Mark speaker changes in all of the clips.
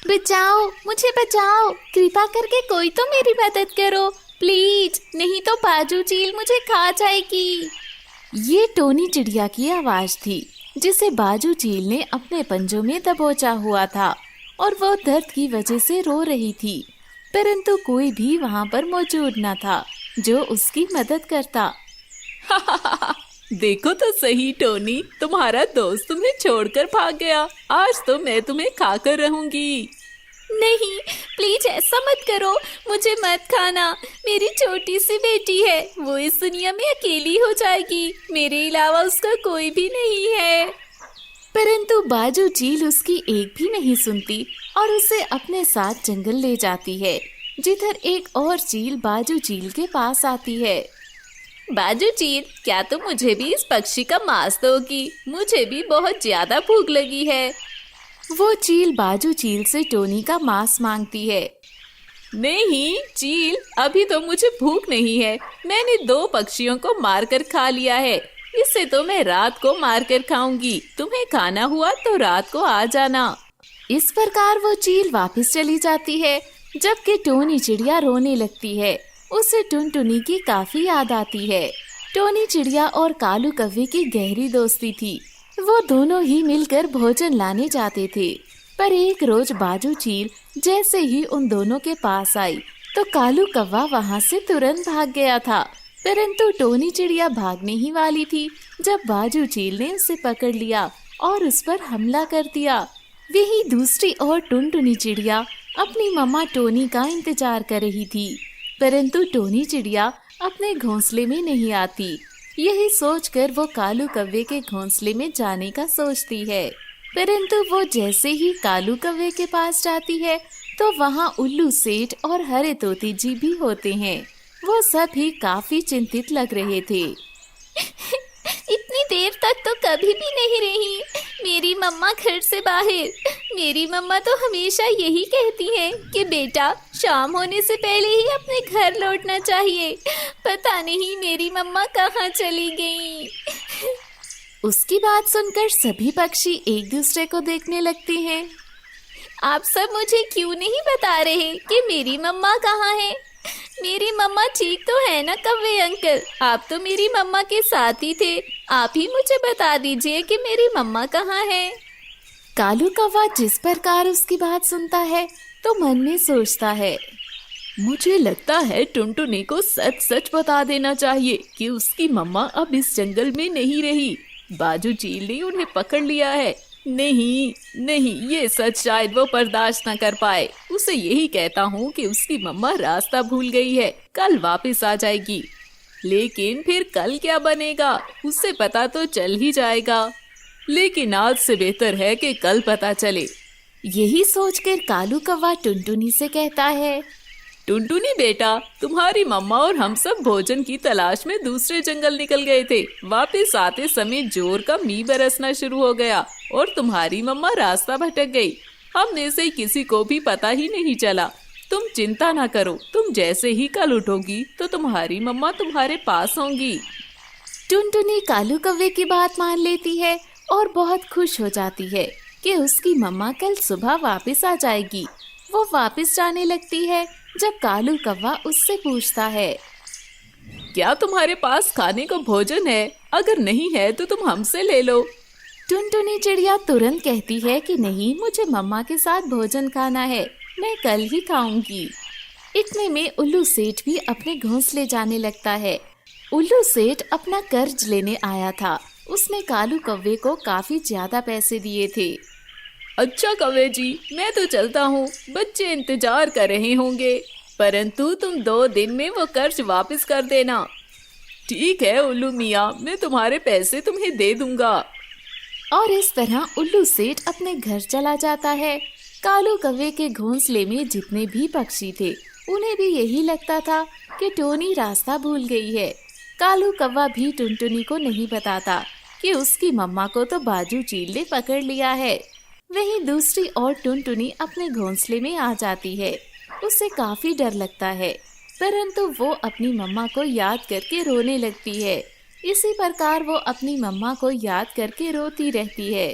Speaker 1: बचाओ, मुझे बचाओ, कृपा करके कोई तो मेरी मदद करो प्लीज, नहीं तो बाजू चील मुझे खा जाएगी। ये टोनी चिड़िया की आवाज थी जिसे बाजू चील ने अपने पंजों में दबोचा हुआ था और वो दर्द की वजह से रो रही थी, परंतु कोई भी वहाँ पर मौजूद न था जो उसकी मदद करता।
Speaker 2: देखो तो सही टोनी, तुम्हारा दोस्त तुम्हें छोड़कर भाग गया। आज तो मैं तुम्हें खाकर रहूंगी।
Speaker 1: नहीं, प्लीज ऐसा मत करो, मुझे मत खाना। मेरी छोटी सी बेटी है, वो इस दुनिया में अकेली हो जाएगी, मेरे अलावा उसका कोई भी नहीं है। परंतु बाजू चील उसकी एक भी नहीं सुनती और उसे अपने साथ जंगल ले जाती है, जिधर एक और चील बाजू चील के पास आती है। बाजू चील, क्या तुम मुझे भी इस पक्षी का मांस दोगी? मुझे भी बहुत ज्यादा भूख लगी है। वो चील बाजू चील से टोनी का मांस मांगती है।
Speaker 2: नहीं चील, अभी तो मुझे भूख नहीं है। मैंने 2 पक्षियों को मारकर खा लिया है। इससे तो मैं रात को मारकर खाऊंगी। तुम्हें खाना हुआ तो रात को आ जाना।
Speaker 1: इस प्रकार वो चील वापस चली जाती है, जबकि टोनी चिड़िया रोने लगती है। उसे टुनटुनी की काफी याद आती है। टोनी चिड़िया और कालू कौवे की गहरी दोस्ती थी। वो दोनों ही मिलकर भोजन लाने जाते थे, पर एक रोज बाजू चील जैसे ही उन दोनों के पास आई तो कालू कौवा वहाँ से तुरंत भाग गया था। परंतु टोनी चिड़िया भागने ही वाली थी जब बाजू चील ने उसे पकड़ लिया और उस पर हमला कर दिया। वही दूसरी ओर टुनटुनी चिड़िया अपनी मम्मा टोनी का इंतजार कर रही थी, परंतु टोनी चिड़िया अपने घोंसले में नहीं आती। यही सोचकर वो कालू कौवे के घोंसले में जाने का सोचती है, परंतु वो जैसे ही कालू कौवे के पास जाती है तो वहाँ उल्लू सेठ और हरे तोती जी भी होते हैं। वो सब ही काफी चिंतित लग रहे थे। इतनी देर तक तो कभी भी नहीं रही मेरी मम्मा घर से बाहर। मेरी मम्मा तो हमेशा यही कहती है कि बेटा, शाम होने से पहले ही अपने घर लौटना चाहिए। पता नहीं मेरी मम्मा कहाँ चली गई। उसकी बात सुनकर सभी पक्षी एक दूसरे को देखने लगते हैं। आप सब मुझे क्यों नहीं बता रहे कि मेरी मम्मा कहाँ है? मेरी मम्मा ठीक तो है ना कौवे अंकल? आप तो मेरी मम्मा के साथ ही थे, आप ही मुझे बता दीजिए कि मेरी मम्मा कहाँ है। कालू कौवा जिस प्रकार उसकी बात सुनता है तो मन में सोचता है,
Speaker 2: मुझे लगता है टुनटुनी को सच सच बता देना चाहिए कि उसकी मम्मा अब इस जंगल में नहीं रही। बाजू चील ने उन्हें पकड़ लिया है। नहीं नहीं, ये सच शायद वो बर्दाश्त न कर पाए। उसे यही कहता हूँ कि उसकी मम्मा रास्ता भूल गई है, कल वापस आ जाएगी। लेकिन फिर कल क्या बनेगा उससे पता तो चल ही जाएगा। लेकिन आज से बेहतर है कि कल पता चले।
Speaker 1: यही सोचकर कालू कौवा टुनटुनी से कहता है,
Speaker 2: टुनटुनी बेटा, तुम्हारी मम्मा और हम सब भोजन की तलाश में दूसरे जंगल निकल गए थे। वापस आते समय जोर का मींह बरसना शुरू हो गया और तुम्हारी मम्मा रास्ता भटक गई। हमने से किसी को भी पता ही नहीं चला। तुम चिंता ना करो, तुम जैसे ही कल उठोगी तो तुम्हारी मम्मा तुम्हारे पास होंगी।
Speaker 1: टुनटुनी कालू कौवे की बात मान लेती है और बहुत खुश हो जाती है कि उसकी मम्मा कल सुबह वापस आ जाएगी। वो वापस जाने लगती है जब कालू कौवा उससे पूछता है,
Speaker 2: क्या तुम्हारे पास खाने को भोजन है? अगर नहीं है तो तुम हमसे ले लो।
Speaker 1: टुनटुनी चिड़िया तुरंत कहती है कि नहीं, मुझे मम्मा के साथ भोजन खाना है, मैं कल ही खाऊंगी। इतने में उल्लू सेठ भी अपने घोंसले जाने लगता है। उल्लू सेठ अपना कर्ज लेने आया था। उसने कालू कौवे को काफी ज्यादा पैसे दिए थे।
Speaker 2: अच्छा कौवे जी, मैं तो चलता हूँ, बच्चे इंतजार कर रहे होंगे, परंतु तुम 2 दिन में वो कर्ज वापस कर देना। ठीक है उल्लू मियाँ, मैं तुम्हारे पैसे तुम्हें दे दूंगा।
Speaker 1: और इस तरह उल्लू सेठ अपने घर चला जाता है। कालू कौवे के घोंसले में जितने भी पक्षी थे उन्हें भी यही लगता था कि टोनी रास्ता भूल गई है। कालू कौवा भी टुनटुनी को नहीं बताता कि उसकी मम्मा को तो बाजू चील ने पकड़ लिया है। वहीं दूसरी ओर टुनटुनी अपने घोंसले में आ जाती है। उसे काफी डर लगता है, परंतु वो अपनी मम्मा को याद करके रोने लगती है। इसी प्रकार वो अपनी मम्मा को याद करके रोती रहती है।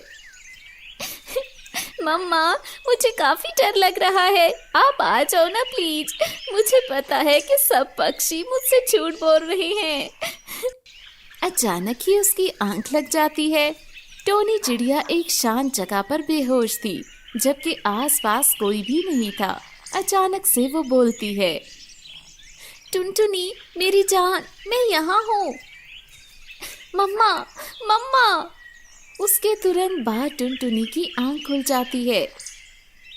Speaker 1: मम्मा, मुझे काफी डर लग रहा है, आप आ जाओ ना प्लीज। मुझे पता है कि सब पक्षी मुझसे झूठ बोल रहे हैं। अचानक ही उसकी आंख लग जाती है। टोनी चिड़िया एक शांत जगह पर बेहोश थी, जबकि आसपास कोई भी नहीं था। अचानक से वो बोलती है, टुनटुनी मेरी जान, मैं यहाँ हूँ। मम्मा, मम्मा। उसके तुरंत बाद टुनटुनी की आंख खुल जाती है।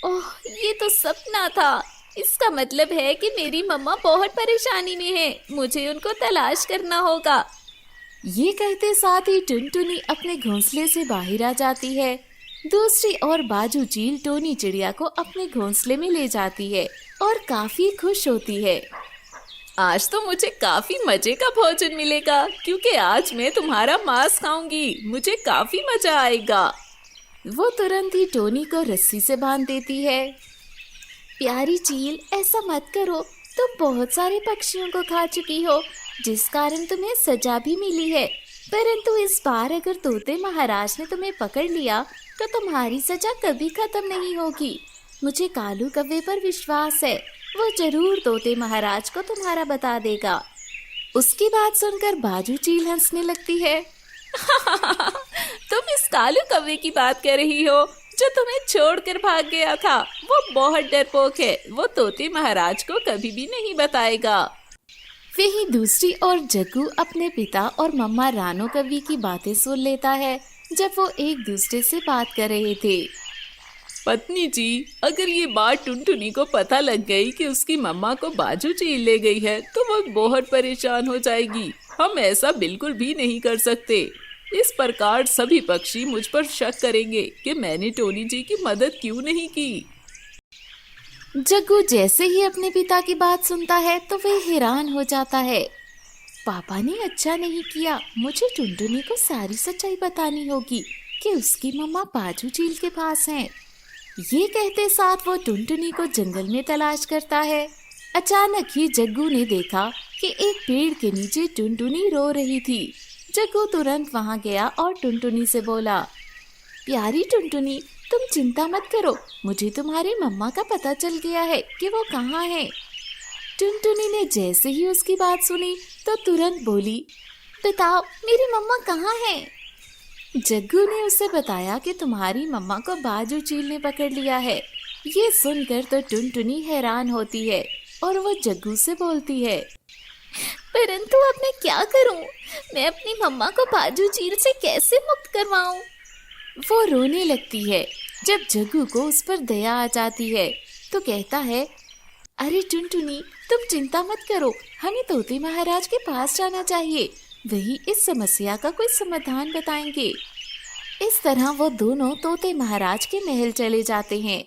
Speaker 1: ओह, ये तो सपना था। इसका मतलब है कि मेरी मम्मा बहुत परेशानी में है, मुझे उनको तलाश करना होगा। ये कहते साथ ही टुनटुनी अपने घोंसले से बाहर आ जाती है। दूसरी ओर बाजू चील टोनी चिड़िया को अपने घोंसले में ले जाती है और काफी खुश होती है।
Speaker 2: आज तो मुझे काफी मजे का भोजन मिलेगा, क्योंकि आज मैं तुम्हारा मांस खाऊंगी। मुझे काफी मजा आएगा।
Speaker 1: वो तुरंत ही टोनी को रस्सी से बांध देती है। प्यारी चील, ऐसा मत करो, तुम बहुत सारे पक्षियों को खा चुकी हो, जिस कारण तुम्हें सजा भी मिली है। परंतु इस बार अगर तोते महाराज ने तुम्हें पकड़ लिया तो तुम्हारी सजा कभी खत्म नहीं होगी। मुझे कालू कव्वे पर विश्वास है, वो जरूर तोते महाराज को तुम्हारा बता देगा। उसकी बात सुनकर बाजू चील हंसने लगती है।
Speaker 2: तुम इस कालू कव्वे की बात कर रही हो जो तुम्हें छोड़कर भाग गया था। वो बहुत डरपोक है, वो तोते महाराज को कभी भी नहीं बताएगा।
Speaker 1: वहीं दूसरी ओर जग्गू अपने पिता और मम्मा रानो कव्वी की बातें सुन लेता है, जब वो एक दूसरे से बात कर रहे थे।
Speaker 2: पत्नी जी, अगर ये बात टुनटुनी को पता लग गई कि उसकी मम्मा को बाजू चील ले गई है तो वो बहुत परेशान हो जाएगी। हम ऐसा बिल्कुल भी नहीं कर सकते। इस प्रकार सभी पक्षी मुझ पर शक करेंगे कि मैंने टोनी जी की मदद क्यों नहीं की।
Speaker 1: जग्गू जैसे ही अपने पिता की बात सुनता है तो वह हैरान हो जाता है। पापा ने अच्छा नहीं किया, मुझे टुनटुनी को सारी सच्चाई बतानी होगी कि उसकी मम्मा बाजू चील के पास हैं। ये कहते साथ वो टुनटुनी को जंगल में तलाश करता है। अचानक ही जग्गू ने देखा कि एक पेड़ के नीचे टुनटुनी रो रही थी। जग्गू तुरंत वहां गया और टुनटुनी से बोला, प्यारी टुनटुनी, तुम चिंता मत करो, मुझे तुम्हारी मम्मा का पता चल गया है कि वो कहाँ है। टुनटुनी ने जैसे ही उसकी बात सुनी तो तुरंत बोली, बताओ मेरी मम्मा कहाँ है। जग्गू ने उसे बताया कि तुम्हारी मम्मा को बाजू चील ने पकड़ लिया है। ये सुनकर तो टुनटुनी हैरान होती है और वो जग्गू से बोलती है, परंतु अब मैं क्या करूं? मैं अपनी मम्मा को बाजू चील से कैसे मुक्त करवाऊं? वो रोने लगती है। जब जग्गू को उस पर दया आ जाती है तो कहता है, अरे टुनटुनी, तुम चिंता मत करो, हमें तोते महाराज के पास जाना चाहिए, वही इस समस्या का कोई समाधान बताएंगे। इस तरह वो दोनों तोते महाराज के महल चले जाते हैं।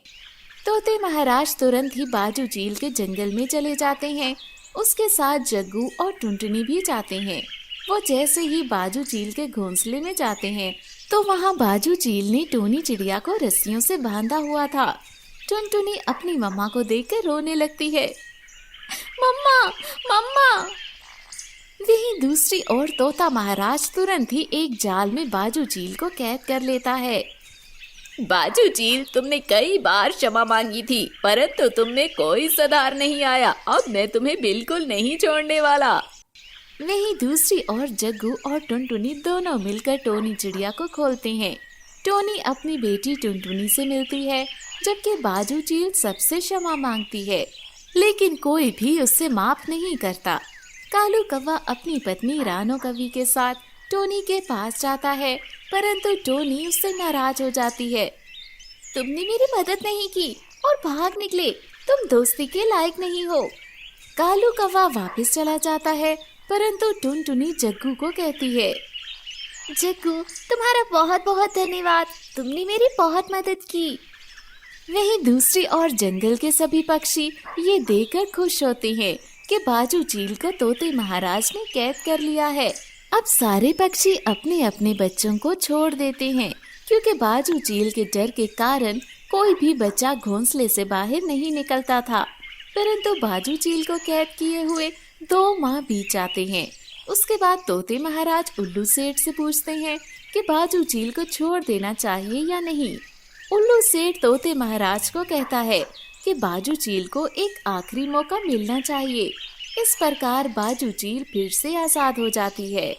Speaker 1: तोते महाराज तुरंत ही बाजू चील के जंगल में चले जाते हैं। उसके साथ जग्गू और टुनटुनी भी जाते हैं। वो जैसे ही बाजू चील के घोंसले में जाते हैं तो वहाँ बाजू चील ने टोनी चिड़िया को रस्सियों से बांधा हुआ था। टुनटुनी अपनी मम्मा को देखकर रोने लगती है। मम्मा, मम्मा। वहीं दूसरी ओर तोता महाराज तुरंत ही एक जाल में बाजू चील को कैद कर लेता है।
Speaker 2: बाजू चील, तुमने कई बार क्षमा मांगी थी, परंतु तुम में कोई सुधार नहीं आया। अब मैं तुम्हें बिल्कुल नहीं छोड़ने वाला।
Speaker 1: वहीं दूसरी ओर जग्गू और टुनटुनी दोनों मिलकर टोनी चिड़िया को खोलते हैं। टोनी अपनी बेटी टुनटुनी से मिलती है, जबकि बाजू चील सबसे क्षमा मांगती है, लेकिन कोई भी उससे माफ नहीं करता। कालू कौवा अपनी पत्नी रानो कव्वी के साथ टोनी के पास जाता है, परंतु टोनी उससे नाराज हो जाती है। तुमने मेरी मदद नहीं की और भाग निकले, तुम दोस्ती के लायक नहीं हो। कालू कौवा वापस चला जाता है, परंतु टुनटुनी जग्गू को कहती है, जग्गू, तुम्हारा बहुत बहुत धन्यवाद, तुमने मेरी बहुत मदद की। वहीं दूसरी ओर जंगल के सभी पक्षी ये देखकर खुश होते हैं कि बाजू चील को तोते महाराज ने कैद कर लिया है। अब सारे पक्षी अपने अपने बच्चों को छोड़ देते हैं, क्योंकि बाजू चील के डर के कारण कोई भी बच्चा घोंसले से बाहर नहीं निकलता था। परंतु बाजू चील को कैद किए हुए 2 माह बीत जाते हैं। उसके बाद तोते महाराज उल्लू सेठ से पूछते हैं कि बाजू चील को छोड़ देना चाहिए या नहीं। उल्लू सेठ तोते महाराज को कहता है कि बाजू चील को एक आखिरी मौका मिलना चाहिए। इस प्रकार बाजू चील फिर से आजाद हो जाती है।